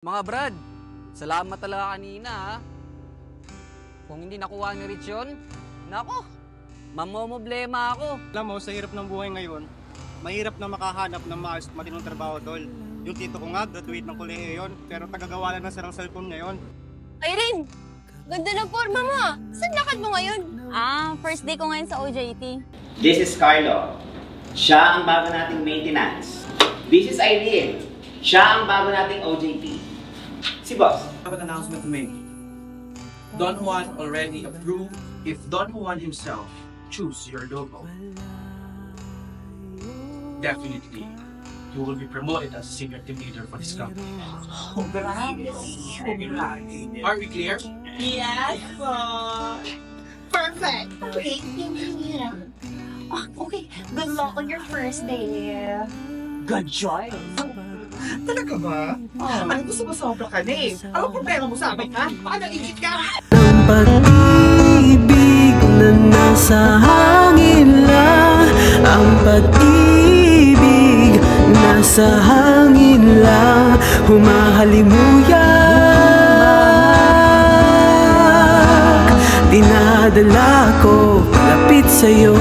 Mga brad, salamat talaga kanina ha. Kung hindi nakuha ni Rich yun, nako, mamomoblema ako. Alam mo, sa hirap ng buhay ngayon, mahirap na makahanap ng maayos at matinong trabaho, tol. Yung tito ko nga, graduate ng kolehiyo yun, pero tagagawa lang na sa cellphone ngayon. Irene, ganda ng forma mo. Saan lakad mo ngayon? First day ko ngayon sa OJT. This is Carlo. Siya ang bago nating maintenance. This is Irene. Siya ang bago nating OJT. Si boss. I have an announcement to make. Don Juan already approved. If Don Juan himself choose your logo, definitely you will be promoted as senior team leader for this company. Are we clear? Yes, perfect. Okay, okay. Good luck on your first day. Good choice. Talaga ba? Ano gusto mo sobra ka na eh? Ano problema mo sa amin, ha? Baka nag-iit ka? Ang pag-ibig na nasa hangin lang. Ang pag-ibig nasa hangin lang. Humahalimuyak, dinadala ko palapit sa'yo.